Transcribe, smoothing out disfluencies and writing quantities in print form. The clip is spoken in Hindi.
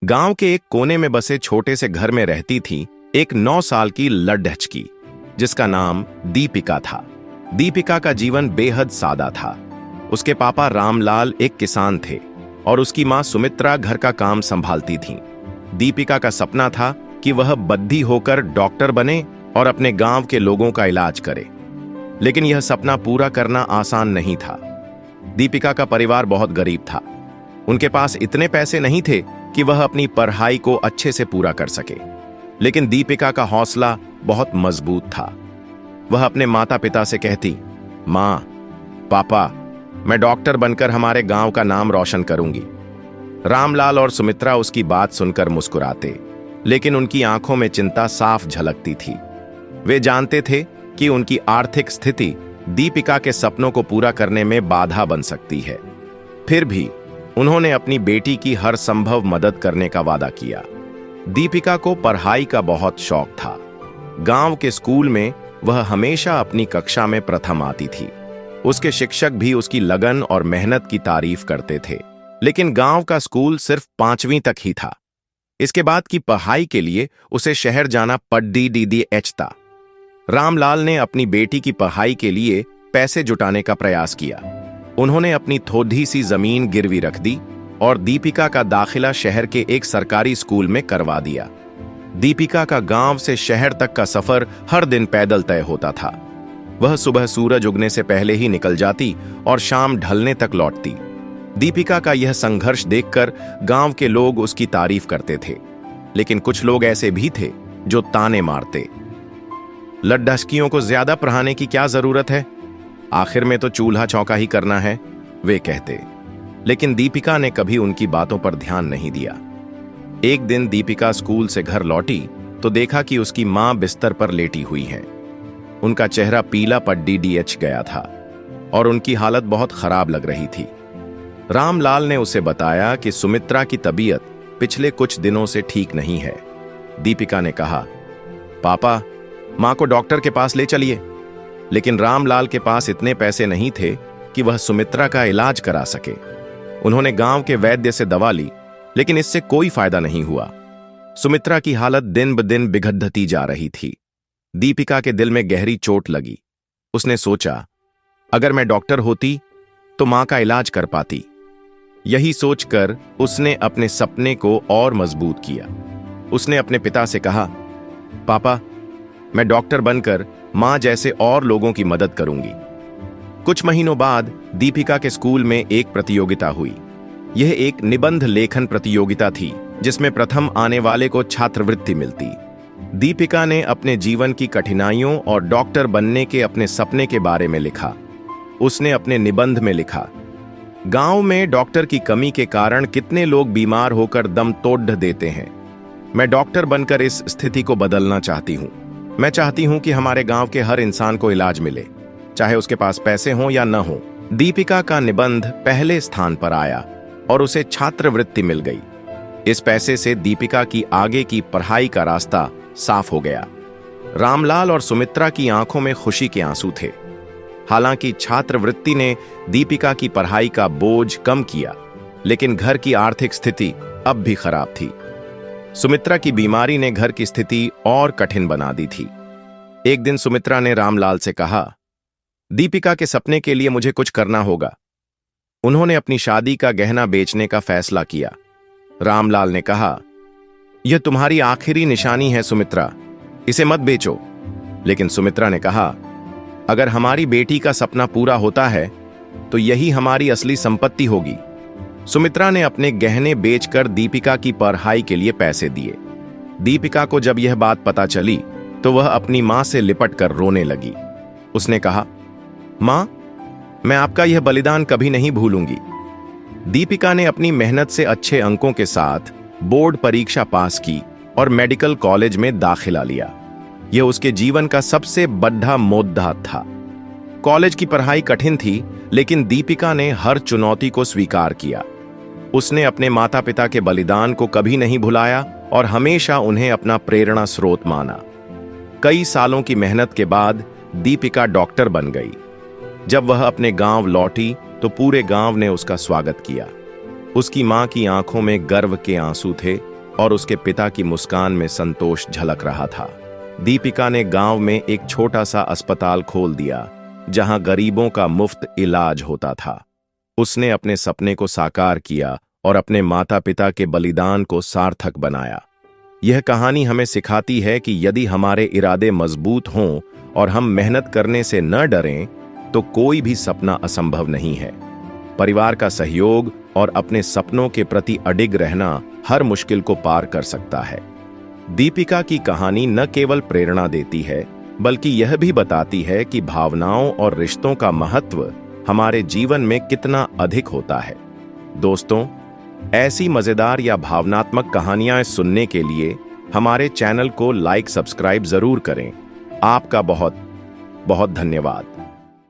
गांव के एक कोने में बसे छोटे से घर में रहती थी एक 9 साल की लड्ढचकी, जिसका नाम दीपिका था। दीपिका का जीवन बेहद सादा था। उसके पापा रामलाल एक किसान थे और उसकी मां सुमित्रा घर का काम संभालती थीं। दीपिका का सपना था कि वह बद्धी होकर डॉक्टर बने और अपने गांव के लोगों का इलाज करे, लेकिन यह सपना पूरा करना आसान नहीं था। दीपिका का परिवार बहुत गरीब था। उनके पास इतने पैसे नहीं थे कि वह अपनी पढ़ाई को अच्छे से पूरा कर सके, लेकिन दीपिका का हौसला बहुत मजबूत था। वह अपने माता पिता से कहती, मां, पापा, मैं डॉक्टर बनकर हमारे गांव का नाम रोशन करूंगी। रामलाल और सुमित्रा उसकी बात सुनकर मुस्कुराते, लेकिन उनकी आंखों में चिंता साफ झलकती थी। वे जानते थे कि उनकी आर्थिक स्थिति दीपिका के सपनों को पूरा करने में बाधा बन सकती है। फिर भी उन्होंने अपनी बेटी की हर संभव मदद करने का वादा किया। दीपिका को पढ़ाई का बहुत शौक था। गांव के स्कूल में वह हमेशा अपनी कक्षा में प्रथम आती थी। उसके शिक्षक भी उसकी लगन और मेहनत की तारीफ करते थे, लेकिन गांव का स्कूल सिर्फ 5वीं तक ही था। इसके बाद की पढ़ाई के लिए उसे शहर जाना पड़ता था। रामलाल ने अपनी बेटी की पढ़ाई के लिए पैसे जुटाने का प्रयास किया। उन्होंने अपनी थोड़ी सी जमीन गिरवी रख दी और दीपिका का दाखिला शहर के एक सरकारी स्कूल में करवा दिया। दीपिका का गांव से शहर तक का सफर हर दिन पैदल तय होता था। वह सुबह सूरज उगने से पहले ही निकल जाती और शाम ढलने तक लौटती। दीपिका का यह संघर्ष देखकर गांव के लोग उसकी तारीफ करते थे, लेकिन कुछ लोग ऐसे भी थे जो ताने मारते। लड्ढचकियों को ज्यादा पढ़ाने की क्या जरूरत है, आखिर में तो चूल्हा चौका ही करना है, वे कहते। लेकिन दीपिका ने कभी उनकी बातों पर ध्यान नहीं दिया। एक दिन दीपिका स्कूल से घर लौटी तो देखा कि उसकी मां बिस्तर पर लेटी हुई है। उनका चेहरा पीला पड़ गया था और उनकी हालत बहुत खराब लग रही थी। रामलाल ने उसे बताया कि सुमित्रा की तबीयत पिछले कुछ दिनों से ठीक नहीं है। दीपिका ने कहा, पापा, मां को डॉक्टर के पास ले चलिए। लेकिन रामलाल के पास इतने पैसे नहीं थे कि वह सुमित्रा का इलाज करा सके। उन्होंने गांव के वैद्य से दवा ली, लेकिन इससे कोई फायदा नहीं हुआ। सुमित्रा की हालत दिन ब दिन बिगड़ती जा रही थी। दीपिका के दिल में गहरी चोट लगी। उसने सोचा, अगर मैं डॉक्टर होती तो मां का इलाज कर पाती। यही सोचकर उसने अपने सपने को और मजबूत किया। उसने अपने पिता से कहा, पापा, मैं डॉक्टर बनकर मां जैसे और लोगों की मदद करूंगी। कुछ महीनों बाद दीपिका के स्कूल में एक प्रतियोगिता हुई। यह एक निबंध लेखन प्रतियोगिता थी, जिसमें प्रथम आने वाले को छात्रवृत्ति मिलती। दीपिका ने अपने जीवन की कठिनाइयों और डॉक्टर बनने के अपने सपने के बारे में लिखा। उसने अपने निबंध में लिखा, गांव में डॉक्टर की कमी के कारण कितने लोग बीमार होकर दम तोड़ देते हैं। मैं डॉक्टर बनकर इस स्थिति को बदलना चाहती हूं। मैं चाहती हूं कि हमारे गांव के हर इंसान को इलाज मिले, चाहे उसके पास पैसे हों या न हो। दीपिका का निबंध पहले स्थान पर आया और उसे छात्रवृत्ति मिल गई। इस पैसे से दीपिका की आगे की पढ़ाई का रास्ता साफ हो गया। रामलाल और सुमित्रा की आंखों में खुशी के आंसू थे। हालांकि छात्रवृत्ति ने दीपिका की पढ़ाई का बोझ कम किया, लेकिन घर की आर्थिक स्थिति अब भी खराब थी। सुमित्रा की बीमारी ने घर की स्थिति और कठिन बना दी थी। एक दिन सुमित्रा ने रामलाल से कहा, दीपिका के सपने के लिए मुझे कुछ करना होगा। उन्होंने अपनी शादी का गहना बेचने का फैसला किया। रामलाल ने कहा, यह तुम्हारी आखिरी निशानी है सुमित्रा, इसे मत बेचो। लेकिन सुमित्रा ने कहा, अगर हमारी बेटी का सपना पूरा होता है तो यही हमारी असली संपत्ति होगी। सुमित्रा ने अपने गहने बेचकर दीपिका की पढ़ाई के लिए पैसे दिए। दीपिका को जब यह बात पता चली तो वह अपनी मां से लिपट कर रोने लगी। उसने कहा, मां, मैं आपका यह बलिदान कभी नहीं भूलूंगी। दीपिका ने अपनी मेहनत से अच्छे अंकों के साथ बोर्ड परीक्षा पास की और मेडिकल कॉलेज में दाखिला लिया। यह उसके जीवन का सबसे बड़ा मुद्दा था। कॉलेज की पढ़ाई कठिन थी, लेकिन दीपिका ने हर चुनौती को स्वीकार किया। उसने अपने माता पिता के बलिदान को कभी नहीं भुलाया और हमेशा उन्हें अपना प्रेरणा स्रोत माना। कई सालों की मेहनत के बाद दीपिका डॉक्टर बन गई। जब वह अपने गांव लौटी तो पूरे गांव ने उसका स्वागत किया। उसकी मां की आंखों में गर्व के आंसू थे और उसके पिता की मुस्कान में संतोष झलक रहा था। दीपिका ने गांव में एक छोटा सा अस्पताल खोल दिया जहां गरीबों का मुफ्त इलाज होता था। उसने अपने सपने को साकार किया और अपने माता पिता के बलिदान को सार्थक बनाया। यह कहानी हमें सिखाती है कि यदि हमारे इरादे मजबूत हों और हम मेहनत करने से न डरें तो कोई भी सपना असंभव नहीं है। परिवार का सहयोग और अपने सपनों के प्रति अडिग रहना हर मुश्किल को पार कर सकता है। दीपिका की कहानी न केवल प्रेरणा देती है बल्कि यह भी बताती है कि भावनाओं और रिश्तों का महत्व हमारे जीवन में कितना अधिक होता है। दोस्तों, ऐसी मजेदार या भावनात्मक कहानियां सुनने के लिए हमारे चैनल को लाइक सब्सक्राइब जरूर करें। आपका बहुत बहुत धन्यवाद।